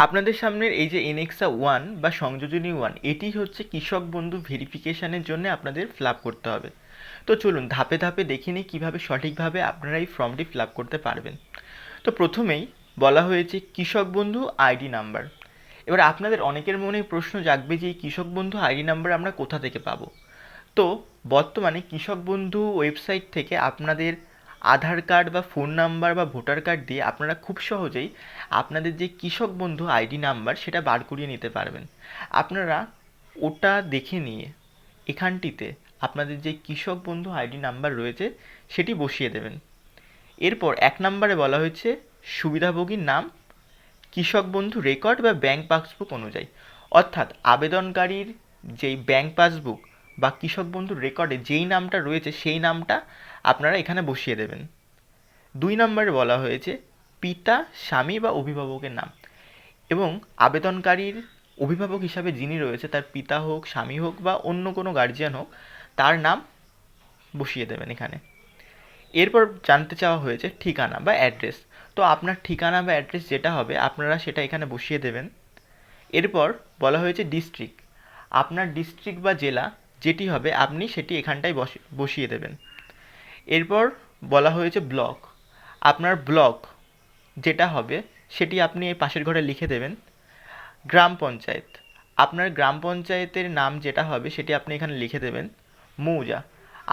আপনাদের সামনের এই যে এনএক্সা ওয়ান বা সংযোজনী ওয়ান, এটি হচ্ছে কৃষক বন্ধু ভেরিফিকেশানের জন্য আপনাদের ফিল আপ করতে হবে। তো চলুন ধাপে ধাপে দেখে নিই কীভাবে সঠিকভাবে আপনারা এই ফর্মটি ফিল আপ করতে পারবেন। তো প্রথমেই বলা হয়েছে কৃষক বন্ধু আইডি নাম্বার। এবার আপনাদের অনেকের মনে প্রশ্ন জাগবে যে এই কৃষক বন্ধু আইডি নাম্বার আমরা কোথা থেকে পাবো। তো বর্তমানে কৃষক বন্ধু ওয়েবসাইট থেকে আপনাদের আধার কার্ড বা ফোন নাম্বার বা ভোটার কার্ড দিয়ে আপনারা খুব সহজেই আপনাদের যে কৃষক বন্ধু আইডি নাম্বার সেটা বার করিয়ে নিতে পারবেন। আপনারা ওটা দেখে নিয়ে এখানটিতে আপনাদের যে কৃষক বন্ধু আইডি নাম্বার রয়েছে সেটি বসিয়ে দেবেন। এরপর 1 নম্বরে বলা হয়েছে সুবিধাভোগীর নাম কৃষক বন্ধু রেকর্ড বা ব্যাংক পাসবুক অনুযায়ী, অর্থাৎ আবেদনকারীর যেই ব্যাংক পাসবুক বা কৃষক বন্ধুর রেকর্ডে যেই নামটা রয়েছে সেই নামটা আপনারা এখানে বসিয়ে দেবেন। 2 নম্বরে বলা হয়েছে পিতা, স্বামী বা অভিভাবকের নাম এবং আবেদনকারীর অভিভাবক হিসাবে যিনি রয়েছে তার পিতা হোক, স্বামী হোক বা অন্য কোনো গার্জিয়ান হোক, তার নাম বসিয়ে দেবেন এখানে। এরপর জানতে চাওয়া হয়েছে ঠিকানা বা অ্যাড্রেস। তো আপনার ঠিকানা বা অ্যাড্রেস যেটা হবে আপনারা সেটা এখানে বসিয়ে দেবেন। এরপর বলা হয়েছে ডিস্ট্রিক্ট, আপনার ডিস্ট্রিক্ট বা জেলা যেটি হবে আপনি সেটি এখানটায় বসিয়ে দেবেন। এরপর বলা হয়েছে ব্লক, আপনার ব্লক যেটা হবে সেটি আপনি এই পাশের ঘরে লিখে দেবেন। গ্রাম পঞ্চায়েত, আপনার গ্রাম পঞ্চায়েতের নাম যেটা হবে সেটি আপনি এখানে লিখে দেবেন। মৌজা,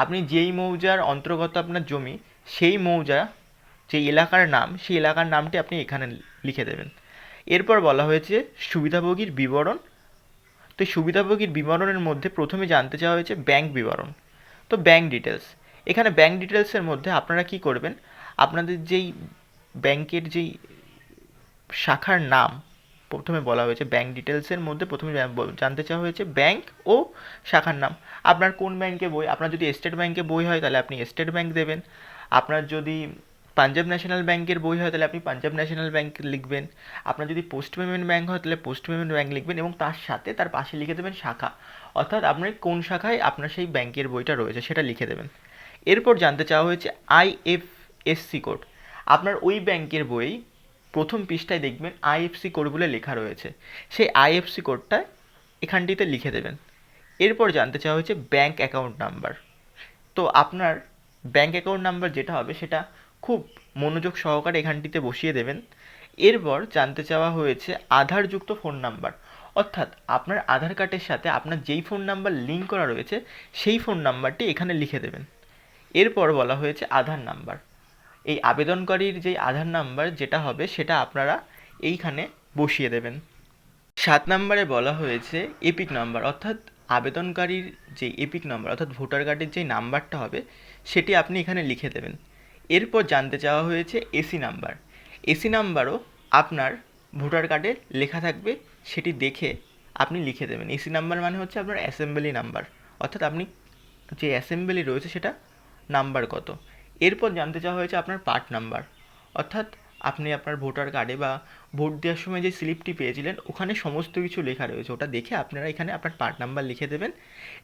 আপনি যেই মৌজার অন্তর্গত আপনার জমি সেই মৌজা যে এলাকার নাম সেই এলাকার নামটি আপনি এখানে লিখে দেবেন। এরপর বলা হয়েছে সুবিধাভোগীর বিবরণ। তো সুবিধাভোগীর বিবরণের মধ্যে প্রথমে জানতে চাওয়া হয়েছে ব্যাংক বিবরণ। তো ব্যাংক ডিটেলস, এখানে ব্যাংক ডিটেলসের মধ্যে আপনারা কি করবেন, আপনাদের যেই ব্যাংকের যেই শাখার নাম প্রথমে বলা হয়েছে ব্যাংক ডিটেলসের মধ্যে প্রথমে জানতে চাওয়া হয়েছে ব্যাংক ও শাখার নাম। আপনার কোন ব্যাংকে বই, আপনার যদি স্টেট ব্যাংকে বই হয় তাহলে আপনি স্টেট ব্যাংক দেবেন। আপনার যদি পাঞ্জাব ন্যাশনাল ব্যাংকের বই হয় তাহলে আপনি পাঞ্জাব ন্যাশনাল ব্যাংক লিখবেন। আপনার যদি পোস্ট পেমেন্ট ব্যাংক হয় তাহলে পোস্ট পেমেন্ট ব্যাংক লিখবেন এবং তার সাথে তার পাশে লিখে দেবেন শাখা, অর্থাৎ আপনার কোন শাখায় আপনার সেই ব্যাংকের বইটা রয়েছে সেটা লিখে দেবেন। এরপর জানতে চাওয়া হয়েছে আইএফএসসি কোড, আপনার ওই ব্যাংকের বই প্রথম পৃষ্ঠায় দেখবেন আইএফসি কোড বলে লেখা রয়েছে, সেই আইএফসি কোডটা এখানটিতে লিখে দেবেন। এরপর জানতে চাওয়া হয়েছে ব্যাংক অ্যাকাউন্ট নাম্বার। তো আপনার ব্যাংক অ্যাকাউন্ট নাম্বার যেটা হবে সেটা খুব মনোযোগ সহকারে এখানটিতে বসিয়ে দেবেন। এরপর জানতে চাওয়া হয়েছে আধারযুক্ত ফোন নাম্বার, অর্থাৎ আপনার আধার কার্ডের সাথে আপনার যেই ফোন নাম্বার লিঙ্ক করা রয়েছে সেই ফোন নাম্বারটি এখানে লিখে দেবেন। এরপর বলা হয়েছে আধার নাম্বার, এই আবেদনকারীর যেই আধার নাম্বার যেটা হবে সেটা আপনারা এইখানে বসিয়ে দেবেন। 7 নম্বরে বলা হয়েছে এপিক নাম্বার, অর্থাৎ আবেদনকারীর যে এপিক নাম্বার অর্থাৎ ভোটার কার্ডের যেই নাম্বারটা হবে সেটি আপনি এখানে লিখে দেবেন। এরপর জানতে চাওয়া হয়েছে এসি নাম্বার, এসি নাম্বারও আপনার ভোটার কার্ডে লেখা থাকবে, সেটি দেখে আপনি লিখে দেবেন। এসি নাম্বার মানে হচ্ছে আপনার অ্যাসেম্বলি নাম্বার, অর্থাৎ আপনি যে অ্যাসেম্বলি রয়েছে সেটা নাম্বার কত। এরপর জানতে চাওয়া হয়েছে আপনার পার্ট নাম্বার, অর্থাৎ আপনি আপনার ভোটার কার্ডে বা ভোট দেওয়ার সময় যে স্লিপটি পেয়েছিলেন ওখানে সমস্ত কিছু লেখা রয়েছে, ওটা দেখে আপনারা এখানে আপনার পার্ট নাম্বার লিখে দেবেন।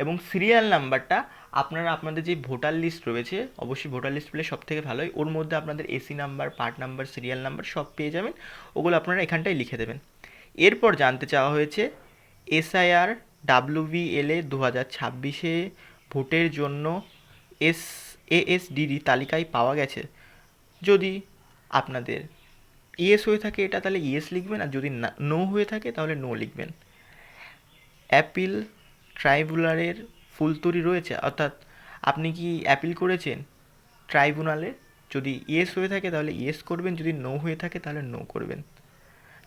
এবং সিরিয়াল নাম্বারটা আপনারা আপনাদের যে ভোটার লিস্ট রয়েছে, অবশ্যই ভোটার লিস্ট পেলে সব থেকে ভালো হয়, ওর মধ্যে আপনাদের AC number, part number, serial number সব পেয়ে যাবেন, ওগুলো আপনারা এখানটায় লিখে দেবেন। এরপর জানতে চাওয়া হয়েছে এসআইআর ডাব্লিউবিএলএ 2026-এ ভোটের জন্য এএসডিডি তালিকায় পাওয়া গেছে, যদি আপনাদের ইয়েস হয়ে থাকে এটা তাহলে ইয়েস লিখবেন, আর যদি নো হয়ে থাকে তাহলে নো লিখবেন। অ্যাপিল ট্রাইব্যুনালের ফুলতরি রয়েছে, অর্থাৎ আপনি কি অ্যাপিল করেছেন ট্রাইব্যুনালে, যদি ইয়েস হয়ে থাকে তাহলে ইয়েস করবেন, যদি নো হয়ে থাকে তাহলে নো করবেন।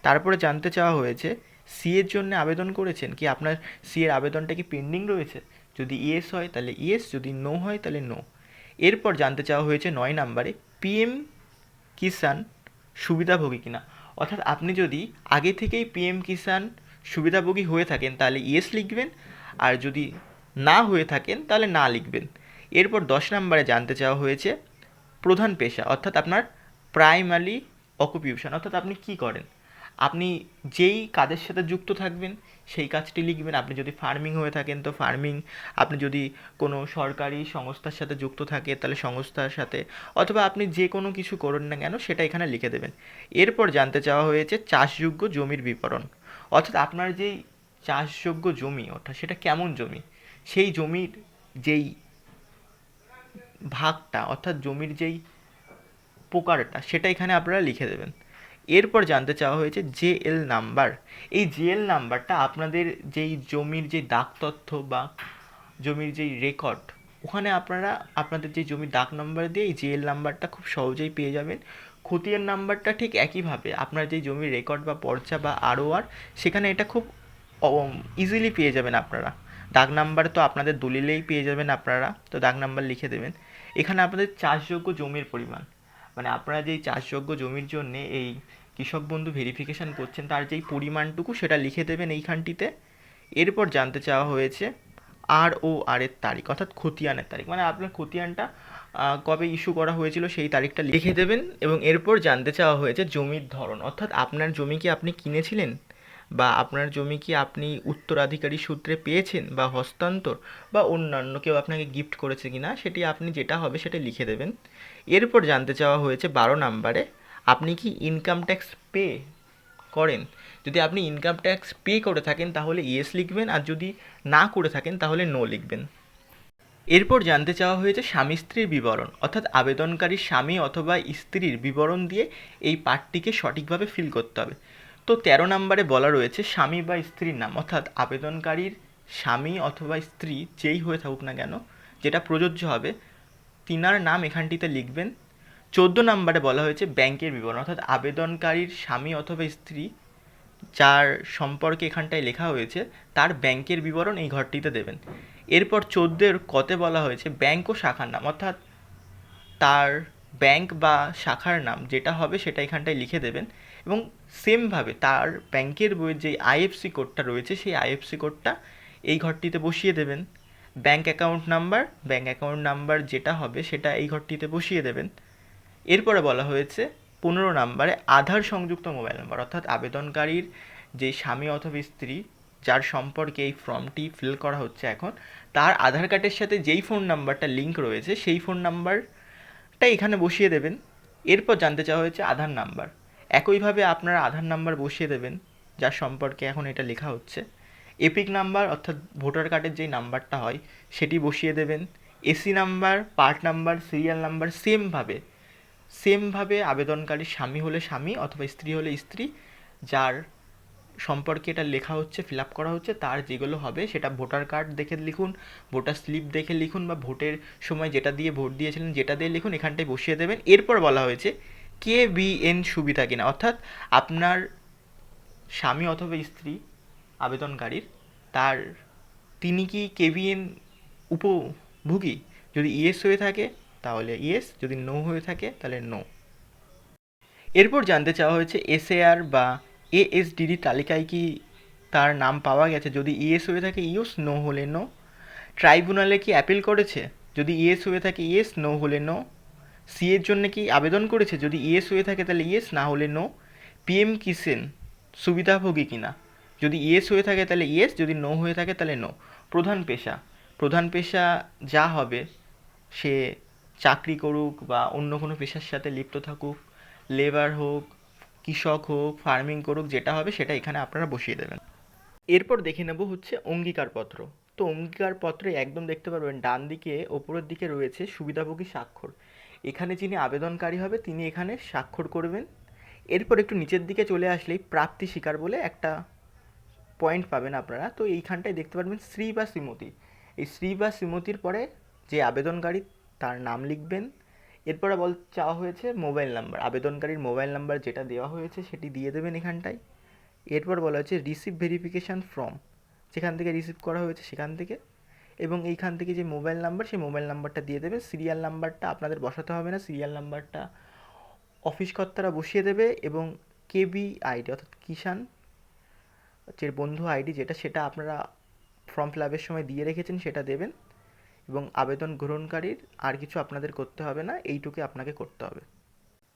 তারপরে জানতে চাওয়া হয়েছে সিএর জন্য আবেদন করেছেন কি, আপনার সিএর আবেদনটা কি পেন্ডিং রয়েছে, যদি ইয়েস হয় তাহলে ইয়েস, যদি নো হয় তাহলে নো। এরপর জানতে চাওয়া হয়েছে 9 নম্বরে পিএম কিষাণ সুবিধাভোগী কিনা, অর্থাৎ আপনি যদি আগে থেকেই পিএম কিষাণ সুবিধাভোগী হয়ে থাকেন তাহলে ইয়েস লিখবেন, আর যদি না হয়ে থাকেন তাহলে না লিখবেন। এরপর 10 নম্বরে জানতে চাওয়া হয়েছে প্রধান পেশা, অর্থাৎ আপনার প্রাইমারি অকুপেশন, অর্থাৎ আপনি কী করেন। আপনি যেই কাজের সাথে যুক্ত থাকবেন সেই কাজটি লিখবেন। আপনি যদি ফার্মিং হয়ে থাকেন তো ফার্মিং, আপনি যদি কোনো সরকারি সংস্থার সাথে যুক্ত থাকে তাহলে সংস্থার সাথে, অথবা আপনি যে কোনো কিছু করুন না কেন সেটা এখানে লিখে দেবেন। এরপর জানতে চাওয়া হয়েছে চাষযোগ্য জমির বিবরণ, অর্থাৎ আপনার যেই চাষযোগ্য জমি অর্থাৎ সেটা কেমন জমি, সেই জমির যেই ভাগটা অর্থাৎ জমির যেই প্রকারটা সেটা এখানে আপনারা লিখে দেবেন। এরপর জানতে চাওয়া হয়েছে জেএল নাম্বার। এই জেএল নাম্বারটা আপনাদের যেই জমির যে দাগ তথ্য বা জমির যেই রেকর্ড, ওখানে আপনারা আপনাদের যে জমির দাগ নাম্বার দিয়ে এই জেএল নাম্বারটা খুব সহজেই পেয়ে যাবেন। খতিয়ান নাম্বারটা ঠিক একইভাবে আপনার যে জমির রেকর্ড বা পর্চা বা আরওআর, সেখানে এটা খুব ইজিলি পেয়ে যাবেন আপনারা। দাগ নাম্বার তো আপনাদের দলিলেই পেয়ে যাবেন আপনারা, তো দাগ নাম্বার লিখে দেবেন। এখানে আপনাদের চাষযোগ্য জমির পরিমাণ, মানে আপনারা যেই চাষযোগ্য জমির জন্য এই কৃষক বন্ধু ভেরিফিকেশান করছেন তার যেই পরিমাণটুকু সেটা লিখে দেবেন এইখানটিতে। এরপর জানতে চাওয়া হয়েছে আর এর তারিখ অর্থাৎ খতিয়ানের তারিখ, মানে আপনার খতিয়ানটা কবে ইস্যু করা হয়েছিল সেই তারিখটা লিখে দেবেন। এবং এরপর জানতে চাওয়া হয়েছে জমির ধরন, অর্থাৎ আপনার জমি কি আপনি কিনেছিলেন, বা আপনার জমি কি আপনি উত্তরাধিকারী সূত্রে পেয়েছেন বা হস্তান্তর, বা অন্যান্য কেউ আপনাকে গিফট করেছে কি না, সেটি আপনি যেটা হবে সেটা লিখে দেবেন। এরপর জানতে চাওয়া হয়েছে 12 নম্বরে আপনি কি ইনকাম ট্যাক্স পে করেন। যদি আপনি ইনকাম ট্যাক্স পে করে থাকেন তাহলে ইয়েস লিখবেন, আর যদি না করে থাকেন তাহলে নো লিখবেন। এরপর জানতে চাওয়া হয়েছে স্বামী স্ত্রীর বিবরণ, অর্থাৎ আবেদনকারীর স্বামী অথবা স্ত্রীর বিবরণ দিয়ে এই পার্টটিকে সঠিকভাবে ফিল করতে হবে। তো 13 নম্বরে বলা রয়েছে স্বামী বা স্ত্রীর নাম, অর্থাৎ আবেদনকারীর স্বামী অথবা স্ত্রী যেই হয়ে থাকুক না কেন, যেটা প্রযোজ্য হবে তিনার নাম এখানটিতে লিখবেন। 14 নম্বরে বলা হয়েছে ব্যাংকের বিবরণ, অর্থাৎ আবেদনকারীর স্বামী অথবা স্ত্রী যার সম্পর্কে এখানটায় লেখা হয়েছে তার ব্যাংকের বিবরণ এই ঘরটিতে দেবেন। এরপর 14 কতে বলা হয়েছে ব্যাংক ও শাখার নাম, অর্থাৎ তার ব্যাংক বা শাখার নাম যেটা হবে সেটা এখানটায় লিখে দেবেন। এবং সেমভাবে তার ব্যাংকের বইয়ের যে আইএফসি কোডটা রয়েছে সেই আইএফসি কোডটা এই ঘরটিতে বসিয়ে দেবেন। ব্যাংক অ্যাকাউন্ট নাম্বার যেটা হবে সেটা এই ঘরটিতে বসিয়ে দেবেন। এরপরে বলা হয়েছে 15 নম্বরে আধার সংযুক্ত মোবাইল নম্বর, অর্থাৎ আবেদনকারীর যে স্বামী অথবা স্ত্রী যার সম্পর্কে এই ফর্মটি ফিল করা হচ্ছে এখন, তার আধার কার্ডের সাথে যেই ফোন নাম্বারটা লিঙ্ক রয়েছে সেই ফোন নাম্বারটা এখানে বসিয়ে দেবেন। এরপর জানতে চাওয়া হয়েছে আধার নাম্বার। একইভাবে আপনারা আধার নাম্বার বসিয়ে দেবেন যার সম্পর্কে এখন এটা লেখা হচ্ছে। এপিক নাম্বার অর্থাৎ ভোটার কার্ডের যেই নাম্বারটা হয় সেটি বসিয়ে দেবেন। AC number, part number, serial number সেমভাবে আবেদনকারীর স্বামী হলে স্বামী অথবা স্ত্রী হলে স্ত্রী যার সম্পর্কে এটা লেখা হচ্ছে ফিল আপ করা হচ্ছে তার যেগুলো হবে সেটা ভোটার কার্ড দেখে লিখুন, ভোটার স্লিপ দেখে লিখুন, বা ভোটের সময় যেটা দিয়ে ভোট দিয়েছিলেন যেটা দিয়ে লিখুন, এখানটায় বসিয়ে দেবেন। এরপর বলা হয়েছে KVN সুবিধা কিনা, অর্থাৎ আপনার স্বামী অথবা স্ত্রী আবেদনকারীর তার তিনি কি KVN উপভোগী, যদি ইয়েস হয়ে থাকে তাহলে ইয়েস, যদি নো হয়ে থাকে তাহলে নো। এরপর জানতে চাওয়া হয়েছে SAR বা ASDD তালিকায় কি তার নাম পাওয়া গেছে, যদি ইয়েস হয়ে থাকে ইউস, নো হলে নো। ট্রাইব্যুনালে কি অ্যাপিল করেছে, যদি ইয়েস হয়ে থাকে ইয়েস, নো হলে নো। সি এর জন্য কি আবেদন করেছে, যদি ইয়েস হয়ে থাকে তাহলে ইয়েস, না হলে নো। PM কিষেন সুবিধাভোগী কিনা, যদি ইয়েস হয়ে থাকে তাহলে ইয়েস, যদি নো হয়ে থাকে তাহলে নো। প্রধান পেশা যা হবে, সে চাকরি করুক বা অন্য কোনো পেশার সাথে লিপ্ত থাকুক, লেবার হোক, কৃষক হোক, ফার্মিং করুক, যেটা হবে সেটা এখানে আপনারা বসিয়ে দেবেন। এরপর দেখে নেব হচ্ছে অঙ্গীকারপত্র। তো অঙ্গীকারপত্রে একদম দেখতে পারবেন ডান দিকে ওপরের দিকে রয়েছে সুবিধাভোগী স্বাক্ষর। এখানে যিনি আবেদনকারী হবে তিনি এখানে স্বাক্ষর করবেন। এরপর একটু নিচের দিকে চলে আসলেই প্রাপ্তি স্বীকার বলে একটা পয়েন্ট পাবেন আপনারা। তো এইখানটায় দেখতে পারবেন শ্রী বা শ্রীমতী, এই শ্রী বা শ্রীমতীর পরে যে আবেদনকারী তার নাম লিখবেন। এরপরে চাওয়া হয়েছে মোবাইল নাম্বার, আবেদনকারীর মোবাইল নাম্বার যেটা দেওয়া হয়েছে সেটি দিয়ে দেবেন এখানটায়। এরপর বলা হচ্ছে রিসিভ ভেরিফিকেশান ফর্ম, যেখান থেকে রিসিভ করা হয়েছে সেখান থেকে, এবং এইখান থেকে যে মোবাইল নাম্বার সেই মোবাইল নাম্বারটা দিয়ে দেবে। সিরিয়াল নাম্বারটা আপনাদের বসাতে হবে না, সিরিয়াল নাম্বারটা অফিস কর্তারা বসিয়ে দেবে। এবং KBID অর্থাৎ কিষাণ যে বন্ধু আইডি যেটা, সেটা আপনারা ফর্ম ফিল আপের সময় দিয়ে রেখেছেন সেটা দেবেন। এবং আবেদন গ্রহণকারীর আর কিছু আপনাদের করতে হবে না, এইটুকু আপনাকে করতে হবে।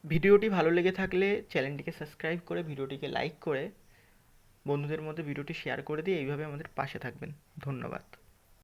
ভিডিওটি ভালো লেগে থাকলে চ্যানেলটিকে সাবস্ক্রাইব করে ভিডিওটিকে লাইক করে বন্ধুদের মধ্যে ভিডিওটি শেয়ার করে দিয়ে এইভাবে আমাদের পাশে থাকবেন। ধন্যবাদ।